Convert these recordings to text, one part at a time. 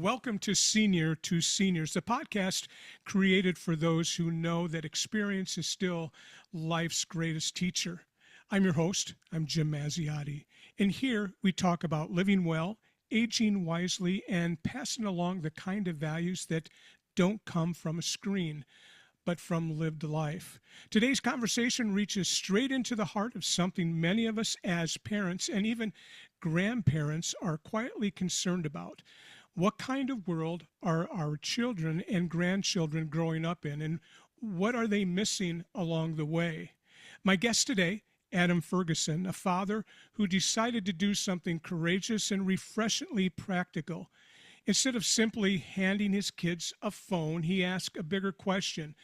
Welcome to Seniors, the podcast created for those who know that experience is still life's greatest teacher. I'm your host. I'm Jim Mazziotti. And here we talk about living well, aging wisely, and passing along the kind of values that don't come from a screen, but from lived life. Today's conversation reaches straight into the heart of something many of us as parents and even grandparents are quietly concerned about. What kind of world are our children and grandchildren growing up in, and what are they missing along the way? My guest today, Adam Ferguson, a father who decided to do something courageous and refreshingly practical. Instead of simply handing his kids a phone, he asked a bigger question.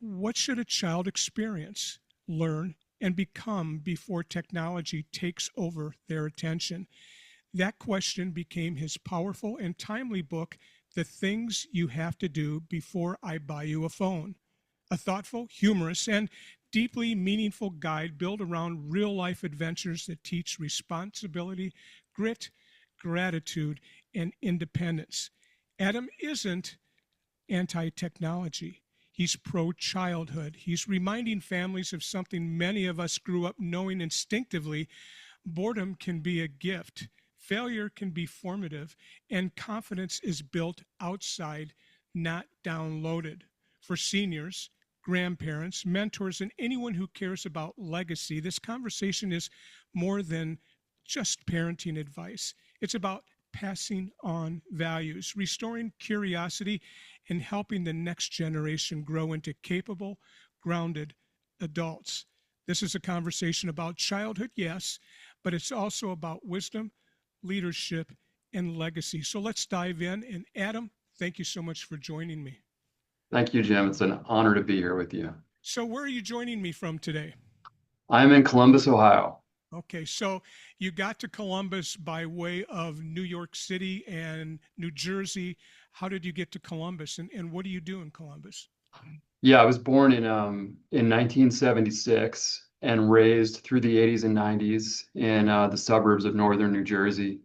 What should a child experience, learn, and become before technology takes over their attention? That question became his powerful and timely book, The Things You Have to Do Before I Buy You a Phone. A thoughtful, humorous, and deeply meaningful guide built around real-life adventures that teach responsibility, grit, gratitude, and independence. Adam isn't anti-technology. He's pro-childhood. He's reminding families of something many of us grew up knowing instinctively. Boredom can be a gift. Failure can be formative, and confidence is built outside, not downloaded. For seniors, grandparents, mentors, and anyone who cares about legacy, this conversation is more than just parenting advice. It's about passing on values, restoring curiosity, and helping the next generation grow into capable, grounded adults. This is a conversation about childhood, yes, but it's also about wisdom, leadership, and legacy. So let's dive in. And Adam, thank you so much for joining me. Thank you, Jim. It's an honor to be here with you. So where are you joining me from today? I'm in Columbus, Ohio. Okay, so you got to Columbus by way of New York City and New Jersey. How did you get to Columbus, and what do you do in Columbus? Yeah, I was born in 1976 and raised through the 80s and 90s in the suburbs of northern New Jersey.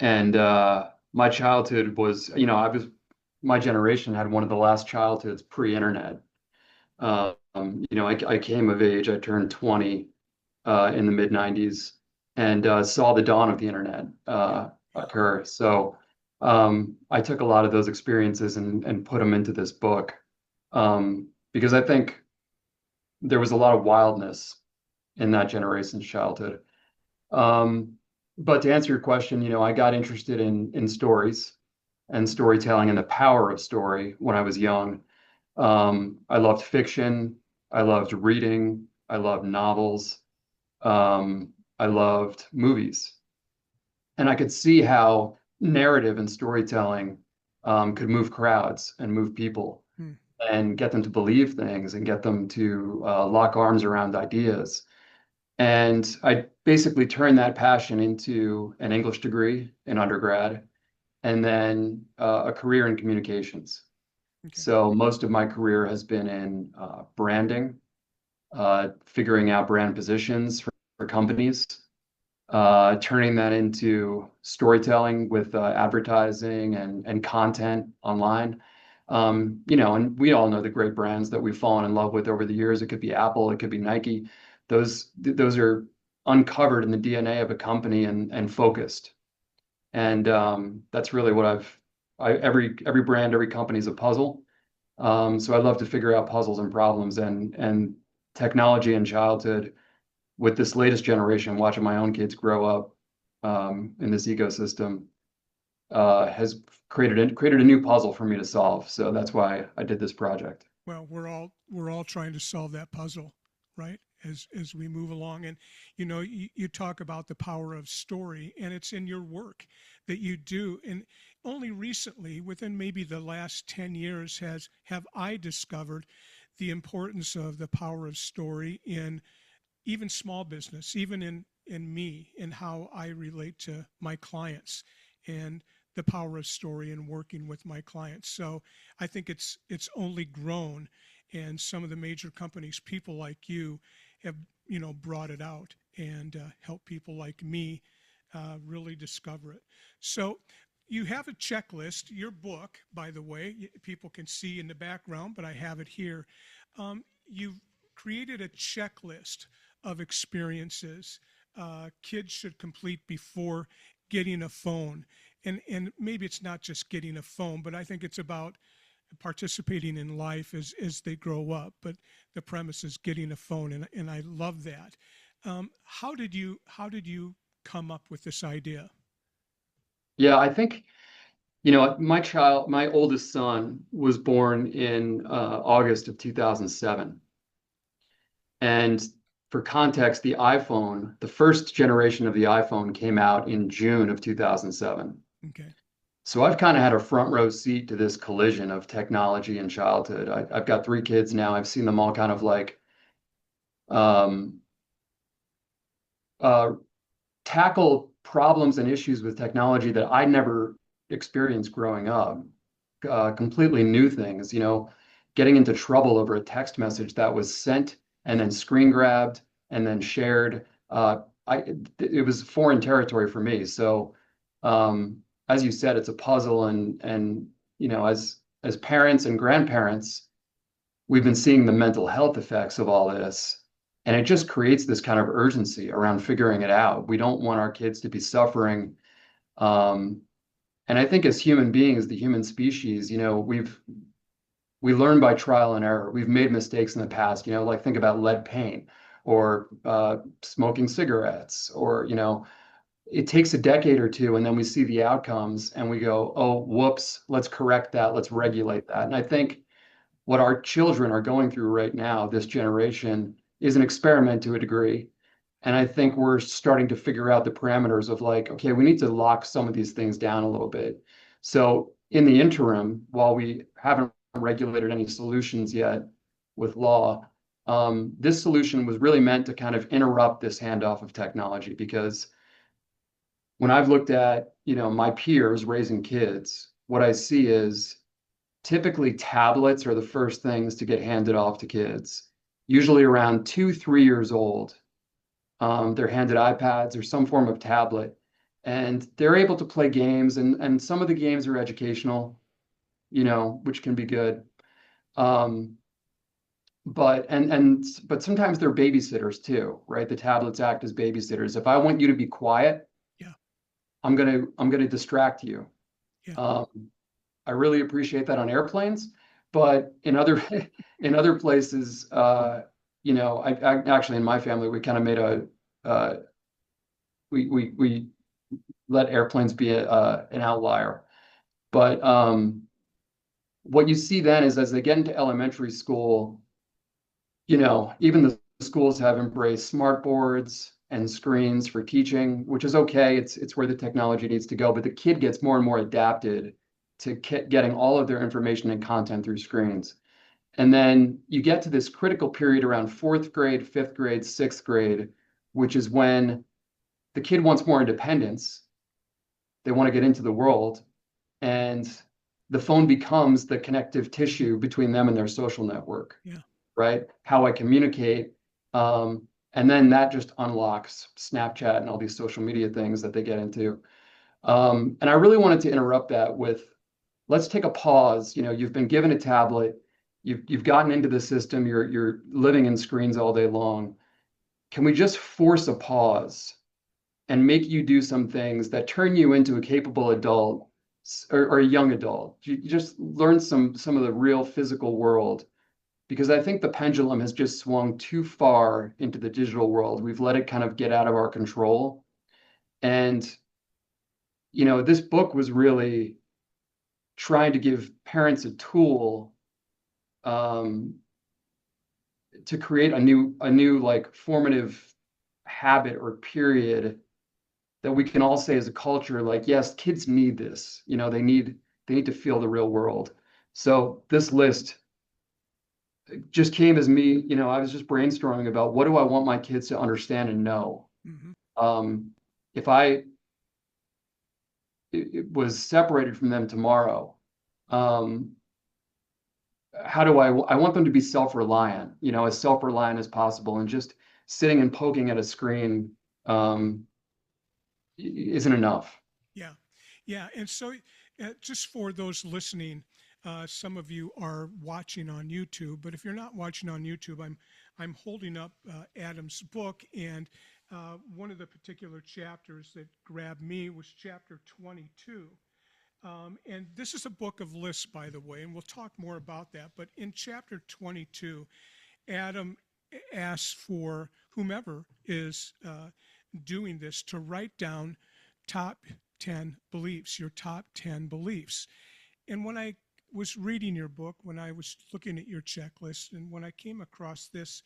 And my childhood was, my generation had one of the last childhoods pre-internet. I came of age, I turned 20 in the mid 90s and saw the dawn of the internet occur. So I took a lot of those experiences and put them into this book because I think there was a lot of wildness in that generation's childhood. But to answer your question, I got interested in stories and storytelling and the power of story when I was young. I loved fiction. I loved reading. I loved novels. I loved movies. And I could see how narrative and storytelling could move crowds and move people and get them to believe things and get them to lock arms around ideas. And I basically turned that passion into an English degree in undergrad and then a career in communications. Okay. So most of my career has been in branding, figuring out brand positions for companies, turning that into storytelling with advertising and content online. And we all know the great brands that we've fallen in love with over the years. It could be Apple, it could be Nike. Those are uncovered in the DNA of a company and focused. And that's really what every brand, every company is a puzzle. So I love to figure out puzzles and problems and technology and childhood with this latest generation, watching my own kids grow up in this ecosystem has created a new puzzle for me to solve. So that's why I did this project. Well, we're all trying to solve that puzzle, right? As we move along. And you talk about the power of story, and it's in your work that you do. And only recently, within maybe the last 10 years, have I discovered the importance of the power of story in even small business, even in me, and how I relate to my clients, and the power of story in working with my clients. So I think it's only grown, and some of the major companies, people like you, have brought it out and helped people like me really discover it. So you have a checklist. Your book, by the way, people can see in the background, but I have it here. You've created a checklist of experiences kids should complete before getting a phone. And maybe it's not just getting a phone, but I think it's about participating in life as they grow up. But the premise is getting a phone, and I love that. How did you come up with this idea? Yeah, I think, my oldest son was born in August of 2007. And for context, the first generation of the iPhone came out in June of 2007. Okay. So I've kind of had a front row seat to this collision of technology and childhood. I've got three kids now. I've seen them all kind of like um, uh, tackle problems and issues with technology that I never experienced growing up. Completely new things, getting into trouble over a text message that was sent and then screen grabbed and then shared. It was foreign territory for me. So, as you said, it's a puzzle, and as parents and grandparents, we've been seeing the mental health effects of all this. And it just creates this kind of urgency around figuring it out. We don't want our kids to be suffering. Um, and I think as human beings, the human species, we learn by trial and error. We've made mistakes in the past, like think about lead paint or smoking cigarettes, or, it takes a decade or two, and then we see the outcomes and we go, oh, whoops, let's correct that, let's regulate that. And I think what our children are going through right now, this generation, is an experiment to a degree. And I think we're starting to figure out the parameters of like, okay, we need to lock some of these things down a little bit. So in the interim, while we haven't regulated any solutions yet with law, this solution was really meant to kind of interrupt this handoff of technology. Because when I've looked at, my peers raising kids, what I see is typically tablets are the first things to get handed off to kids, usually around 2, 3 years old. They're handed iPads or some form of tablet, and they're able to play games, and some of the games are educational, which can be good. Um, but sometimes they're babysitters too, right? The tablets act as babysitters. If I want you to be quiet, Yeah. I'm gonna distract you. Yeah. Um, I really appreciate that on airplanes, but in other in other places, I actually in my family we kind of made uh, we let airplanes be an outlier. But what you see then is as they get into elementary school, even the schools have embraced smart boards and screens for teaching, which is okay. It's where the technology needs to go, but the kid gets more and more adapted to getting all of their information and content through screens. And then you get to this critical period around fourth grade, fifth grade, sixth grade, which is when the kid wants more independence. They want to get into the world, and the phone becomes the connective tissue between them and their social network, Yeah. right? How I communicate. And then that just unlocks Snapchat and all these social media things that they get into. And I really wanted to interrupt that with, let's take a pause. You've been given a tablet, you've gotten into the system, you're living in screens all day long. Can we just force a pause and make you do some things that turn you into a capable adult, or a young adult? You just learn some of the real physical world, because I think the pendulum has just swung too far into the digital world. We've let it kind of get out of our control. And, this book was really trying to give parents a tool, um, to create a new like formative habit or period that we can all say as a culture, like, yes, kids need this. They need to feel the real world. So this list just came as me, I was just brainstorming about what do I want my kids to understand and know. Hmm. Um, if I it was separated from them tomorrow, um, how do I want them to be self-reliant, as self-reliant as possible, and just sitting and poking at a screen, isn't enough. Yeah. Yeah, and so just for those listening, some of you are watching on YouTube, but if you're not watching on YouTube, I'm holding up Adam's book, and one of the particular chapters that grabbed me was chapter 22. And this is a book of lists, by the way, and we'll talk more about that. But in chapter 22, Adam asks for whomever is doing this to write down top 10 beliefs, your top 10 beliefs. And when I was reading your book, when I was looking at your checklist, and when I came across this,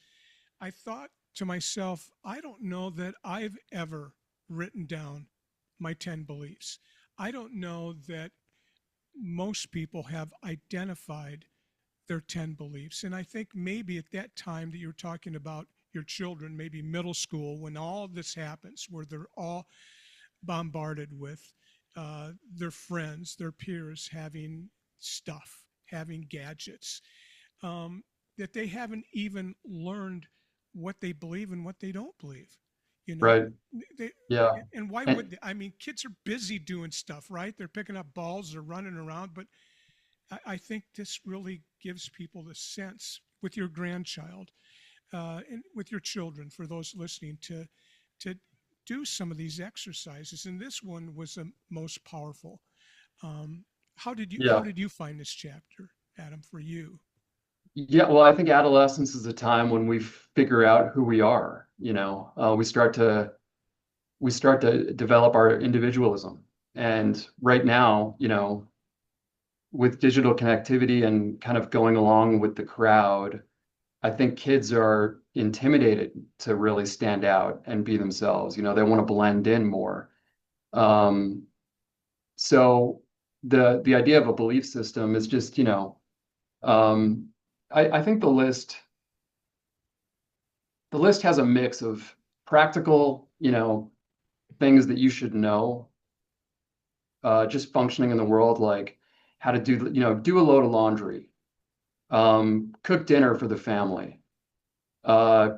I thought to myself, I don't know that I've ever written down my 10 beliefs. I don't know that most people have identified their 10 beliefs. And I think maybe at that time that you're talking about your children, maybe middle school, when all of this happens, where they're all bombarded with their friends, their peers having stuff, having gadgets, that they haven't even learned what they believe and what they don't believe. You know, Right. they, Yeah. and why And would they? I mean, kids are busy doing stuff, right? They're picking up balls, they're running around, but I think this really gives people the sense with your grandchild and with your children, for those listening, to do some of these exercises. And this one was the most powerful. Um, how yeah. did you find this chapter, Adam, for you? Yeah, well, I think adolescence is a time when we figure out who we are, you know. We start to develop our individualism. And right now, you know, with digital connectivity and kind of going along with the crowd, I think kids are intimidated to really stand out and be themselves. You know, they want to blend in more. Um, so the idea of a belief system is just, you know, um, I think the list has a mix of practical, you know, things that you should know, just functioning in the world, like how to do, you know, do a load of laundry, cook dinner for the family, uh,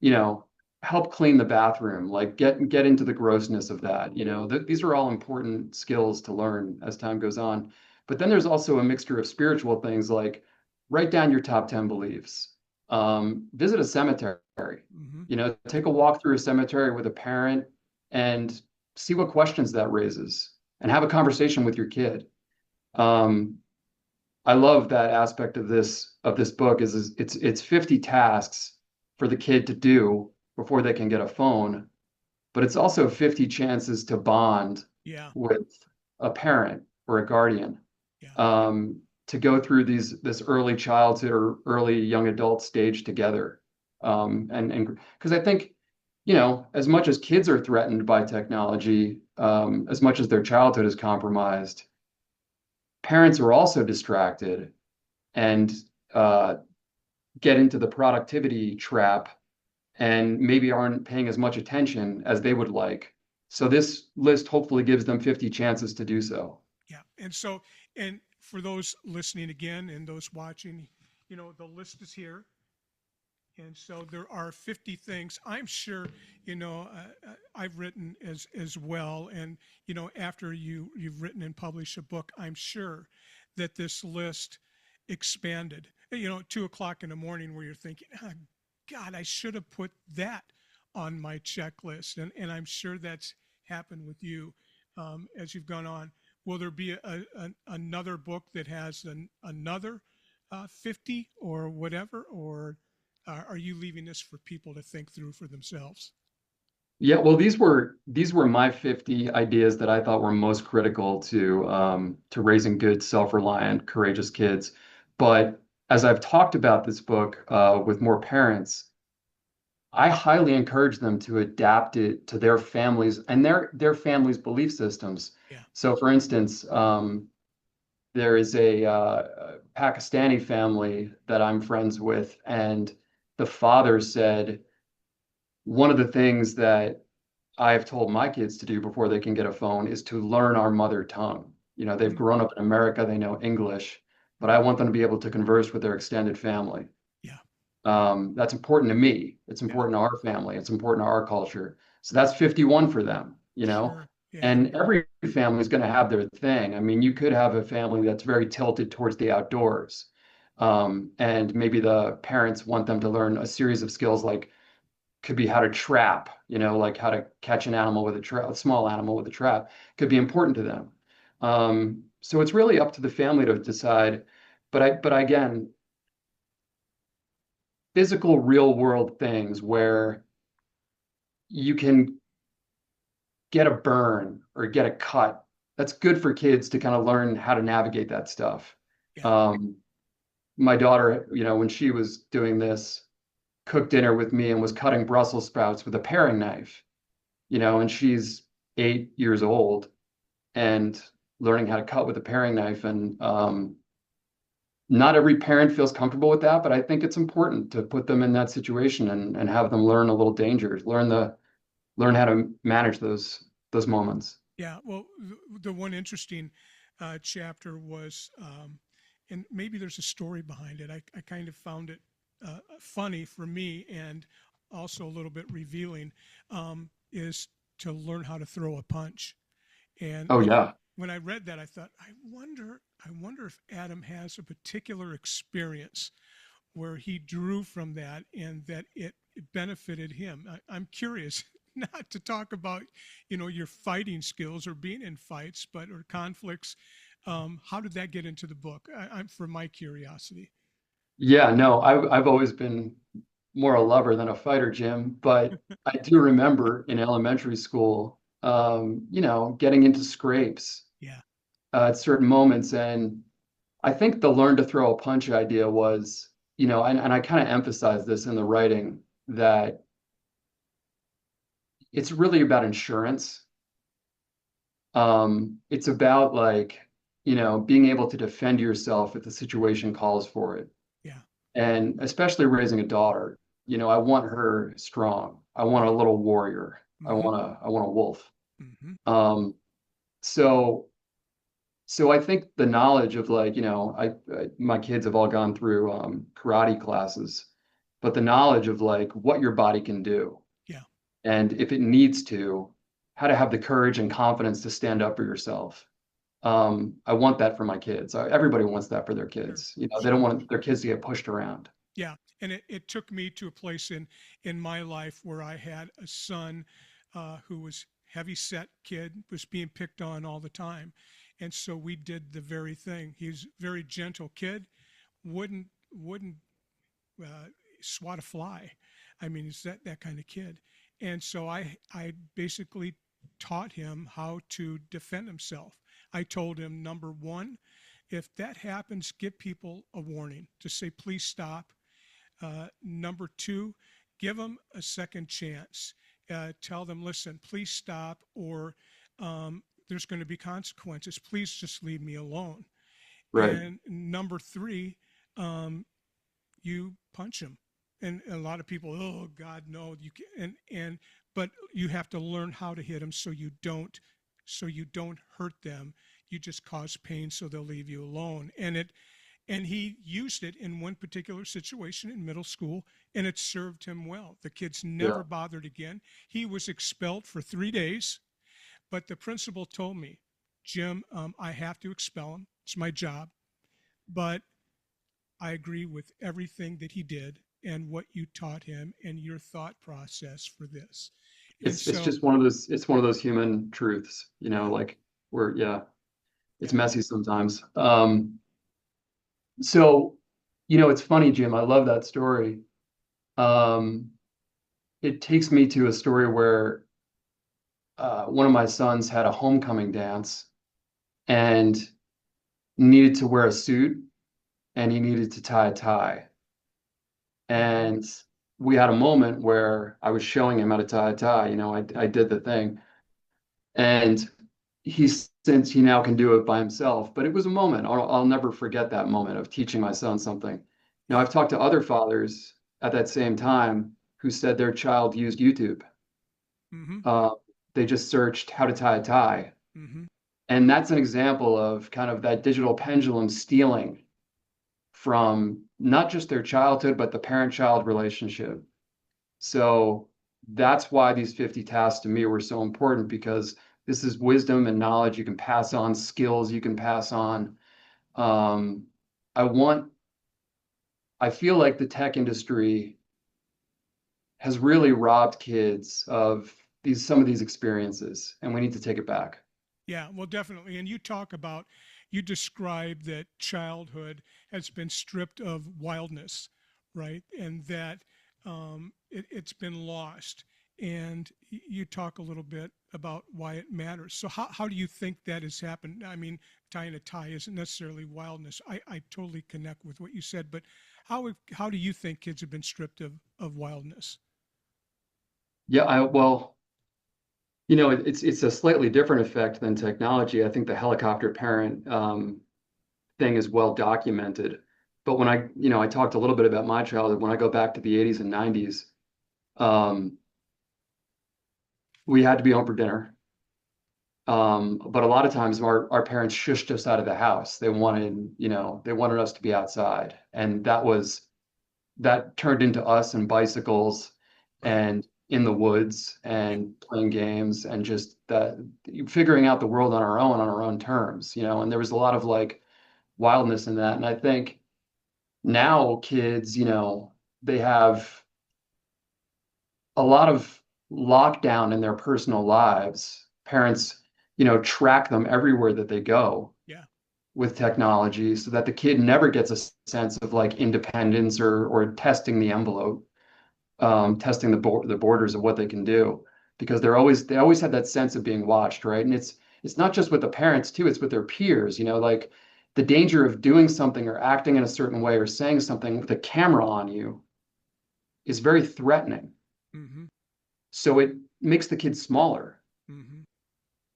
you know, help clean the bathroom, like get into the grossness of that. You know, these are all important skills to learn as time goes on. But then there's also a mixture of spiritual things like write down your top 10 beliefs, visit a cemetery, Mm-hmm. you know, take a walk through a cemetery with a parent and see what questions that raises and have a conversation with your kid. Um, I love that aspect of this book is it's 50 tasks for the kid to do before they can get a phone, but it's also 50 chances to bond Yeah, with a parent or a guardian, yeah, to go through this early childhood or early young adult stage together. And because I think, you know, as much as kids are threatened by technology, as much as their childhood is compromised, parents are also distracted and uh, get into the productivity trap and maybe aren't paying as much attention as they would like. So this list hopefully gives them 50 chances to do so. yeah. And so, and for those listening again and those watching, the list is here. And so there are 50 things. I'm sure, I've written as well. And, after you've written and published a book, I'm sure that this list expanded, 2 o'clock in the morning where you're thinking, oh, God, I should have put that on my checklist. And I'm sure that's happened with you as you've gone on. Will there be another book that has another 50 or whatever, or are you leaving this for people to think through for themselves? Yeah, well, these were my 50 ideas that I thought were most critical to raising good, self-reliant, courageous kids. But as I've talked about this book with more parents, I highly encourage them to adapt it to their families and their families' belief systems. Yeah. So, for instance, there is a Pakistani family that I'm friends with, and the father said, one of the things that I've told my kids to do before they can get a phone is to learn our mother tongue. You know, they've Mm, grown up in America, they know English, but I mm, want them to be able to converse with their extended family. yeah. That's important to me. It's Yeah. important to our family. It's important to our culture. So that's 51 for them, you know. Sure. Yeah. And every family is going to have their thing. I mean, you could have a family that's very tilted towards the outdoors. And maybe the parents want them to learn a series of skills like could be how to trap, like how to catch an animal with a trap, a small animal with a trap, could be important to them. So it's really up to the family to decide. But again, physical, real world things where you can get a burn or get a cut, that's good for kids to kind of learn how to navigate that stuff. Yeah. Um, my daughter, when she was doing this, cooked dinner with me and was cutting Brussels sprouts with a paring knife, and she's 8 years old and learning how to cut with a paring knife. And not every parent feels comfortable with that, but I think it's important to put them in that situation and have them learn a little danger, learn how to manage those moments. Yeah. Well, the one interesting chapter was, and maybe there's a story behind it. I kind of found it funny for me and also a little bit revealing, is to learn how to throw a punch. And Oh yeah. when I read that, I thought, I wonder if Adam has a particular experience where he drew from that and that it benefited him. I'm curious, not to talk about, your fighting skills or being in fights, but or conflicts. How did that get into the book? I'm for my curiosity. Yeah, no, I've always been more a lover than a fighter, Jim, but I do remember in elementary school, getting into scrapes Yeah, at certain moments. And I think the learn to throw a punch idea was, and I kind of emphasize this in the writing, that it's really about insurance. It's about like, being able to defend yourself if the situation calls for it. yeah, And especially raising a daughter, I want her strong. I want a right. little warrior. I Mm-hmm. want a I want a wolf. Mm-hmm. Um, so so I think the knowledge of like, my kids have all gone through karate classes, but the knowledge of like what your body can do Yeah, and if it needs to, how to have the courage and confidence to stand up for yourself. I want that for my kids. Everybody wants that for their sure, kids. They don't sure. want their kids to get pushed around. Yeah, and it took me to a place in my life where I had a son who was heavy set kid, was being picked on all the time, and so we did the very thing. He's a very gentle kid, wouldn't uh, swat a fly. I mean, it's that kind of kid, and so I basically taught him how to defend himself. I told him, number one, if that happens, give people a warning to say, please stop. Number two, give them a second chance. Tell them, listen, please stop, or there's going to be consequences. Please just leave me alone. Right. And number three, um, you punch them. And a lot of people, oh God, no, you can, but you have to learn how to hit them so you don't hurt them. You just cause pain, so they'll leave you alone. And he used it in one particular situation in middle school, and it served him well. The kids Yeah. never bothered again. He was expelled for 3 days, but the principal told me, Jim, I have to expel him. It's my job. But I agree with everything that he did and what you taught him and your thought process for this. And It's so, just it's one of those human truths, yeah, like where yeah, it's yeah, messy sometimes. So, it's funny, Jim. I love that story. Um, it takes me to a story where one of my sons had a homecoming dance and needed to wear a suit and he needed to tie a tie. hmm, And we had a moment where I was showing him how to tie a tie. I did the thing. And since he now can do it by himself, but it was a moment. I'll never forget that moment of teaching my son something. Now, yeah, I've talked to other fathers at that same time who said their child used YouTube. hmm, Uh, they just searched how to tie a tie. hmm, And that's an example of kind of that digital pendulum stealing from not just their childhood, but the parent-child relationship. So that's why these 50 tasks to me were so important because This is wisdom and knowledge you can pass on, skills you can pass on. Um, I want, I feel like the tech industry has really robbed kids of some of these experiences, and we need to take it back. Yeah, well, definitely. And you describe that childhood has been stripped of wildness, right? And that it's been lost. And you talk a little bit about why it matters. So, how do you think that has happened? I mean, tying a tie isn't necessarily wildness. I totally connect with what you said, but how do you think kids have been stripped of wildness? Yeah, well, it's a slightly different effect than technology. I think the helicopter parent thing is well documented. But when I talked a little bit about my childhood. When I go back to the 80s and 90s, um, we had to be home for dinner. But a lot of times our parents shushed us out of the house. They wanted us to be outside. And that turned into us and bicycles Right. and in the woods and playing games and just that figuring out the world on our own terms. And there was a lot of like wildness in that. And I think now kids, they have a lot of lockdown in their personal lives. Parents, track them everywhere that they go Yeah. with technology so that the kid never gets a sense of like independence or testing the envelope, testing the borders of what they can do, because they always have that sense of being watched, right? And it's not just with the parents too, it's with their peers, like the danger of doing something or acting in a certain way or saying something with a camera on you is very threatening. Mm-hmm. So it makes the kids smaller. Mm-hmm.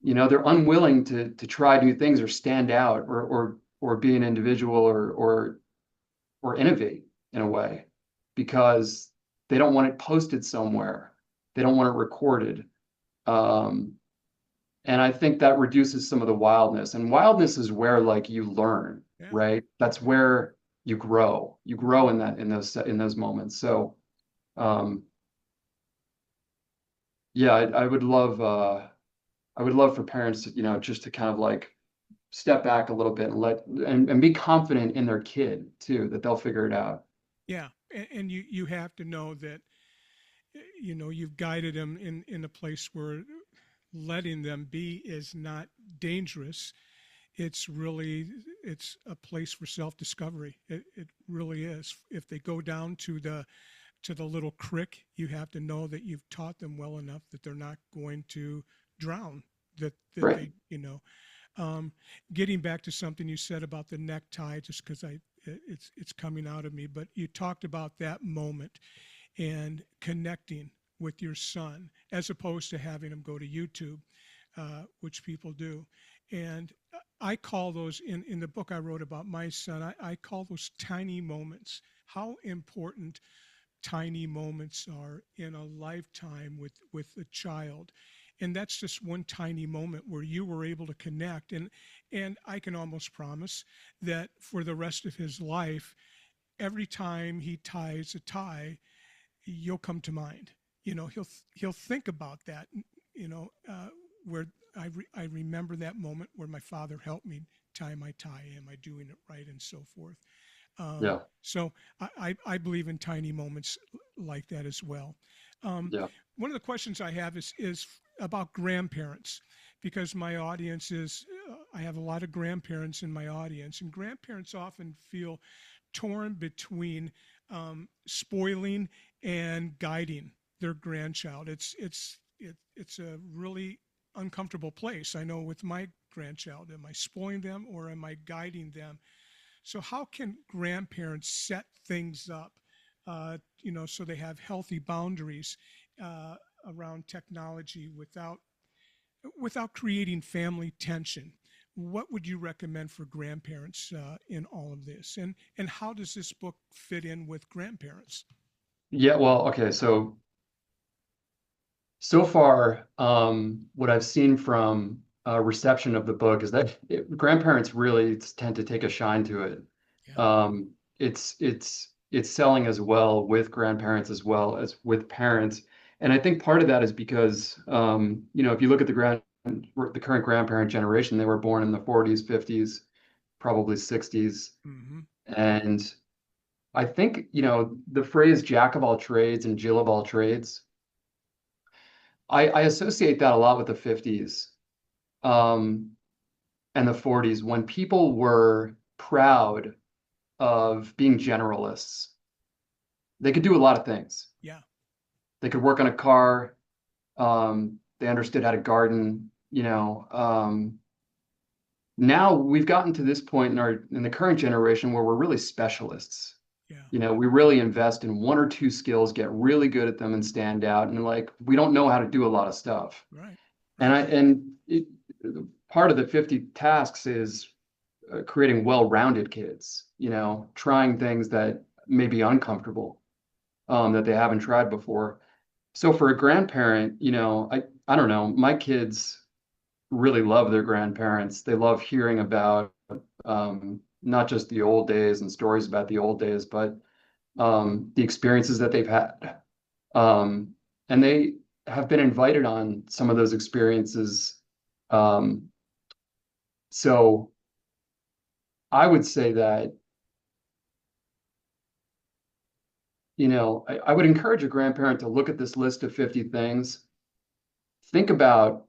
They're unwilling to try new things or stand out or be an individual or innovate in a way because they don't want it posted somewhere. They don't want it recorded. Um, and I think that reduces some of the wildness. And wildness is where like you learn, Yeah. right? That's where you grow. You grow in those moments. So um, yeah, I would love for parents to, just to kind of like step back a little bit and be confident in their kid too, that they'll figure it out. Yeah. And you have to know that you've guided them in a place where letting them be is not dangerous. It's a place for self-discovery. It really is. If they go down to the little creek, you have to know that you've taught them well enough that they're not going to drown, that Right. they. um, Getting back to something you said about the necktie, just because it's coming out of me, but you talked about that moment and connecting with your son as opposed to having him go to YouTube, which people do. And I call those in the book I wrote about my son, I call those tiny moments. How important tiny moments are in a lifetime with a child. And that's just one tiny moment where you were able to connect. And I can almost promise that for the rest of his life, every time he ties a tie, you'll come to mind. He'll think about that. Where I remember that moment where my father helped me tie my tie. Am I doing it right, and so forth. Yeah. So I believe in tiny moments like that as well. Um, Yeah. One of the questions I have is about grandparents, because my audience is I have a lot of grandparents in my audience, and grandparents often feel torn between spoiling and guiding their grandchild. It's a really uncomfortable place. I know with my grandchild, am I spoiling them or am I guiding them? So how can grandparents set things up, so they have healthy boundaries around technology without creating family tension? What would you recommend for grandparents in all of this? And how does this book fit in with grandparents? Yeah. Well, okay. So far, what I've seen from reception of the book is that grandparents really tend to take a shine to it. Yeah. It's selling as well with grandparents as well as with parents, and I think part of that is because if you look at the the current grandparent generation, they were born in the 40s, 50s, probably 60s. Hmm. And I think, the phrase jack of all trades and Jill of all trades, I associate that a lot with the 50s, um, and the 40s when people were proud of being generalists. They could do a lot of things. Yeah. They could work on a car. They understood how to garden. Now we've gotten to this point in the current generation where we're really specialists. Yeah. We really invest in one or two skills, get really good at them, and stand out. And like we don't know how to do a lot of stuff. Right. And Right. part of the 50 tasks is creating well-rounded kids. Trying things that may be uncomfortable, that they haven't tried before. So for a grandparent, I don't know, my kids really love their grandparents. They love hearing about not just the old days and stories about the old days, but the experiences that they've had. Um, and they have been invited on some of those experiences. Um, so I would say that, I would encourage a grandparent to look at this list of 50 things, think about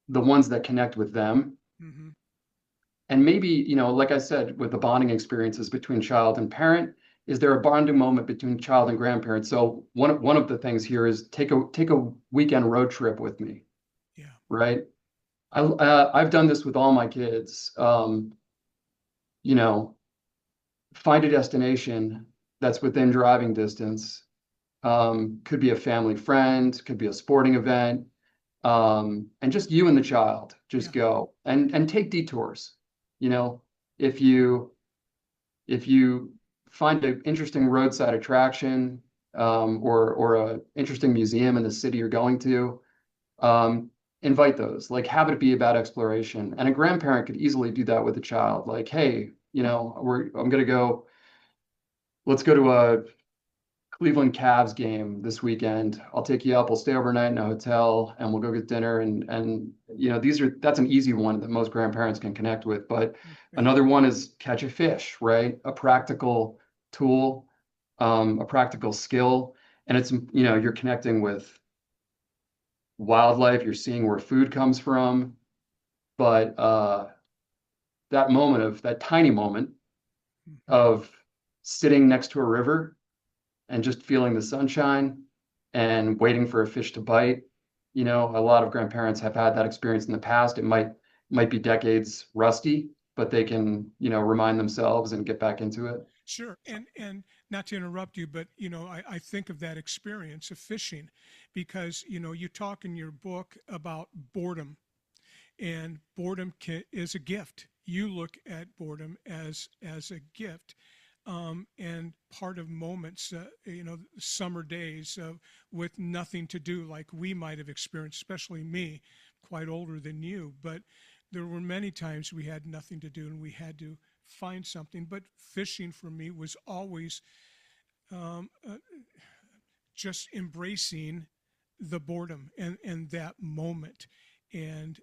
the ones that connect with them. Hmm. And maybe, like I said, with the bonding experiences between child and parent, is there a bonding moment between child and grandparent? So one of the things here is take a weekend road trip with me, Yeah. right? I've done this with all my kids. You know, find a destination that's within driving distance. Could be a family friend, could be a sporting event, and just you and the child just Yeah. go and take detours. You know, if you if you find an interesting roadside attraction, or a interesting museum in the city you're going to, um, invite those. Like have it be about exploration. And a grandparent could easily do that with a child. Like, hey, I'm gonna go. Let's go to a Cleveland Cavs game this weekend. I'll take you up. We'll stay overnight in a hotel and we'll go get dinner. And that's an easy one that most grandparents can connect with. But Yeah. another one is catch a fish, right? A practical tool, a practical skill. And it's, you're connecting with wildlife, you're seeing where food comes from. But that tiny moment Hmm. of sitting next to a river and just feeling the sunshine and waiting for a fish to bite. A lot of grandparents have had that experience in the past. It might be decades rusty, but they can, remind themselves and get back into it. Sure. And not to interrupt you, but I think of that experience of fishing because you talk in your book about boredom, and boredom is a gift. You look at boredom as a gift, and part of moments, summer days with nothing to do, like we might have experienced, especially me, quite older than you. But there were many times we had nothing to do and we had to find something. But fishing for me was always um, uh, just embracing the boredom and that moment. And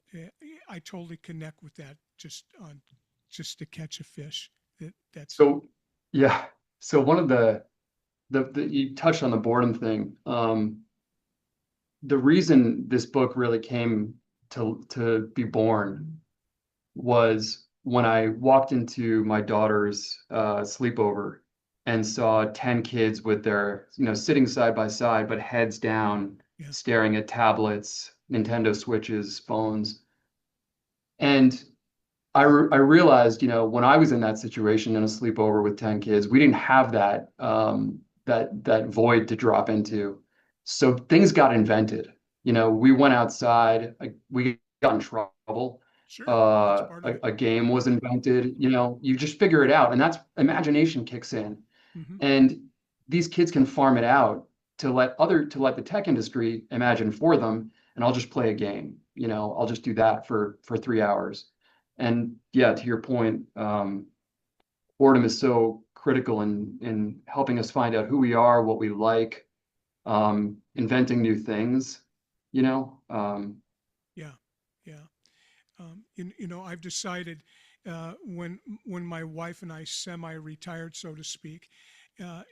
I totally connect with that just to catch a fish. That's So, yeah. So one of the you touched on the boredom thing. The reason this book really came to be born was when I walked into my daughter's sleepover and saw 10 kids with their, sitting side by side, but heads down, yeah. staring at tablets, Nintendo Switches, phones. And I realized, when I was in that situation in a sleepover with 10 kids, we didn't have that void to drop into. So things got invented. We went outside, we got in trouble. Sure, that's part of it. A game was invented, you just figure it out. And that's imagination kicks in. Hmm. And these kids can farm it out to let the tech industry imagine for them, and I'll just play a game. I'll just do that for 3 hours. And yeah, to your point, boredom is so critical in helping us find out who we are, what we like, inventing new things. You know, um, Yeah, I've decided when my wife and I semi-retired, so to speak,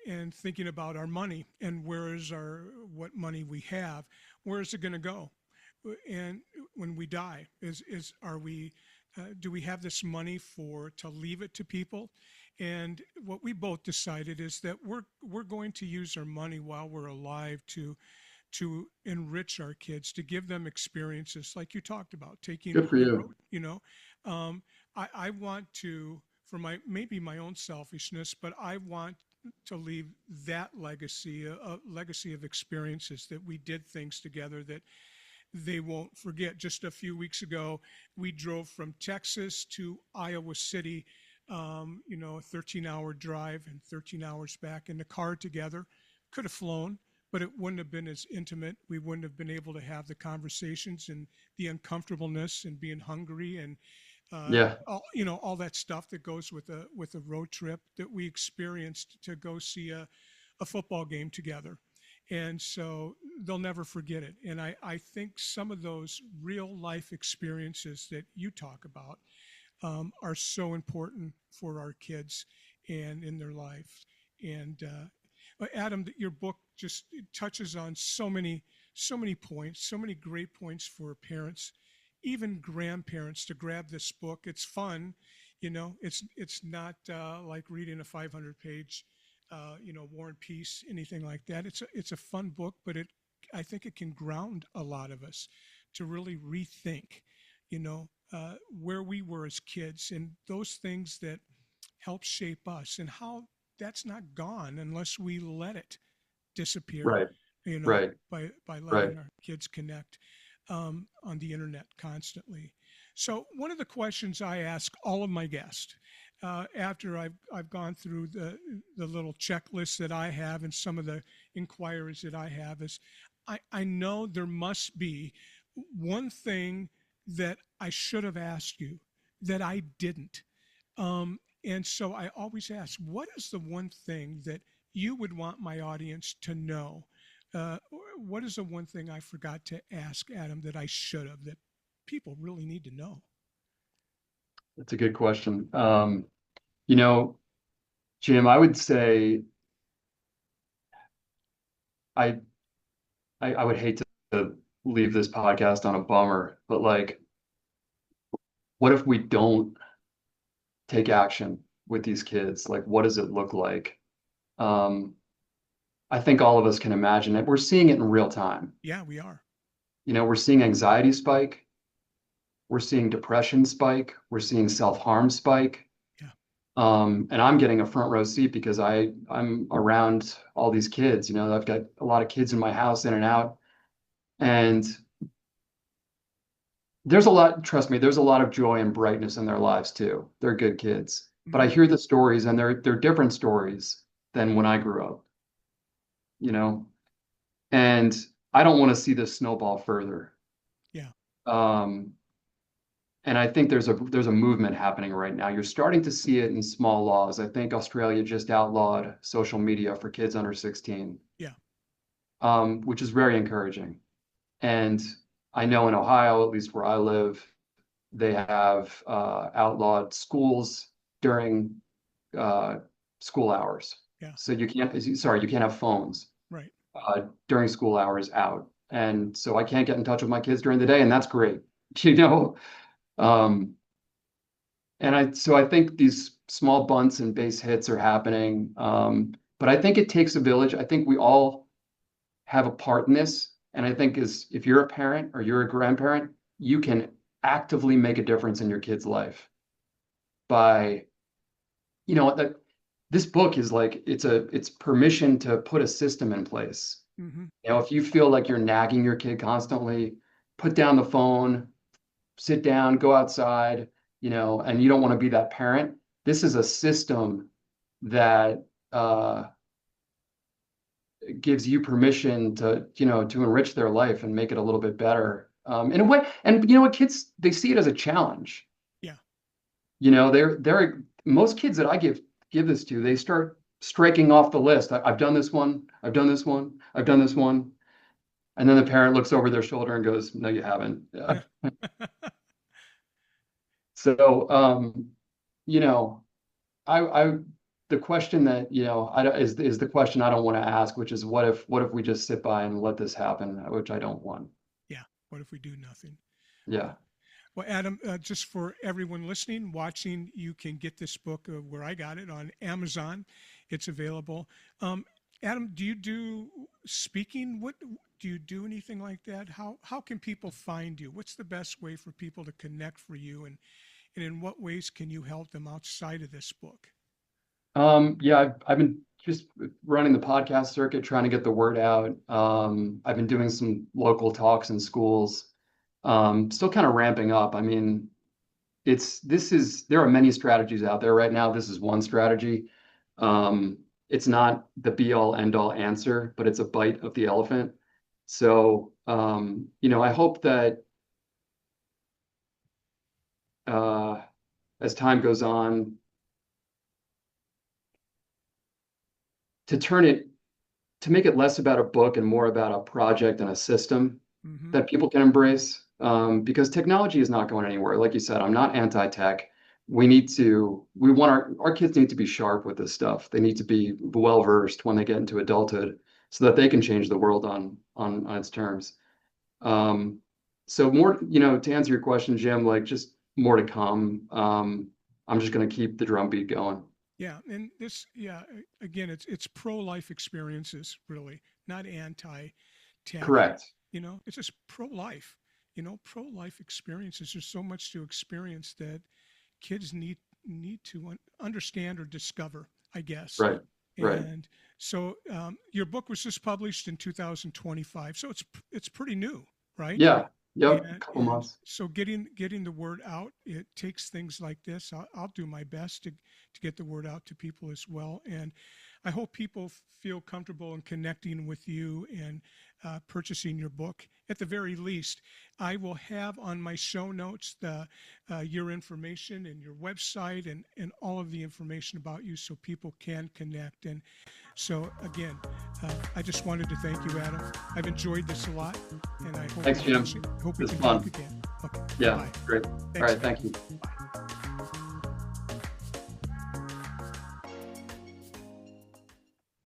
and thinking about our money and what money we have, where is it going to go? And when we die, are we do we have this money to leave it to people? And what we both decided is that we're going to use our money while we're alive to enrich our kids, to give them experiences like you talked about, taking Good for the you. road. I want to, for maybe my own selfishness, but I want to leave that legacy, a legacy of experiences that we did things together that they won't forget. Just a few weeks ago, we drove from Texas to Iowa City, a 13-hour drive and 13 hours back in the car together. Could have flown, but it wouldn't have been as intimate. We wouldn't have been able to have the conversations and the uncomfortableness and being hungry and Yeah. all that stuff that goes with a road trip that we experienced to go see a football game together. And so they'll never forget it. And I think some of those real life experiences that you talk about are so important for our kids and in their life. And Adam, your book just touches on so many points, so many great points for parents, even grandparents, to grab this book. It's fun, it's not like reading a 500-page, War and Peace, anything like that. It's a fun book, but I think it can ground a lot of us to really rethink, where we were as kids and those things that help shape us and how that's not gone unless we let it disappear, Right. Right. by Right. letting our kids connect on the internet constantly. So one of the questions I ask all of my guests after I've gone through the little checklist that I have and some of the inquiries that I have is, I know there must be one thing that I should have asked you that I didn't. And so I always ask, what is the one thing that you would want my audience to know? What is the one thing I forgot to ask, Adam, that I should have, that people really need to know? That's a good question. You know, Jim, I would say I I would hate to leave this podcast on a bummer, but like, what if we don't take action with these kids? Like, what does it look like? Um, I think all of us can imagine it. We're seeing it in real time. Yeah, we are. We're seeing anxiety spike. We're seeing depression spike. We're seeing self-harm spike. Yeah. And I'm getting a front row seat because I'm around all these kids. I've got a lot of kids in my house in and out. And trust me, there's a lot of joy and brightness in their lives too. They're good kids. But I Mm-hmm. hear the stories and they're different stories than when I grew up, you know, and I don't want to see this snowball further. Yeah. Um, and I think there's a movement happening right now. You're starting to see it in small laws. I think Australia just outlawed social media for kids under 16, Yeah. which is very encouraging. And I know in Ohio, at least where I live, they have outlawed schools during school hours. Yeah. So you can't have phones Right. during school hours out. And so I can't get in touch with my kids during the day, and that's great. You know, um, so I think these small bunts and base hits are happening. But I think it takes a village. I think we all have a part in this. And I think if you're a parent or you're a grandparent, you can actively make a difference in your kid's life by, that this book is like, it's permission to put a system in place. Mm-hmm. If you feel like you're nagging your kid constantly, put down the phone, sit down, go outside, and you don't want to be that parent. This is a system that gives you permission to enrich their life and make it a little bit better in a way. And you know what, kids, they see it as a challenge. Yeah. They're most kids that I give this to, they start striking off the list. I've done this one, I've done this one, I've done this one. And then the parent looks over their shoulder and goes, no, you haven't. Yeah. So, you know, I the question that, I don't, is the question I don't want to ask, which is what if we just sit by and let this happen, which I don't want. Yeah. What if we do nothing? Yeah. Well, Adam, just for everyone listening, watching, you can get this book where I got it on Amazon. It's available. Um, Adam, do you do speaking? What do you do? Anything like that? How can people find you? What's the best way for people to connect for you, and in what ways can you help them outside of this book? Yeah, I've been just running the podcast circuit, trying to get the word out. I've been doing some local talks in schools. Still kind of ramping up. I mean, there are many strategies out there right now. This is one strategy. It's not the be all end all answer, but it's a bite of the elephant. So, I hope that as time goes on, to turn it to make it less about a book and more about a project and a system Mm-hmm. that people can embrace. Because technology is not going anywhere. Like you said, I'm not anti-tech. We want our kids need to be sharp with this stuff. They need to be well versed when they get into adulthood so that they can change the world on its terms. Um, so more, to answer your question, Jim, like just more to come. I'm just going to keep the drumbeat going. Yeah, and this, yeah, again, it's pro-life experiences, really, not anti-tech. Correct. It's just pro-life. Pro-life experiences. There's so much to experience that kids need to understand or discover, I guess. Right. Right. And so, your book was just published in 2025, so it's pretty new, right? Yeah. Yep. A couple And months. so getting the word out, it takes things like this. I'll do my best to get the word out to people as well. And I hope people feel comfortable in connecting with you and purchasing your book. At the very least, I will have on my show notes your information and your website and all of the information about you so people can connect. And so, again, I just wanted to thank you, Adam. I've enjoyed this a lot, and I hope Thanks, Jim. hope we It's can fun. talk again. Okay. Yeah. Bye. Great. All Thanks, right. Thank you. Bye.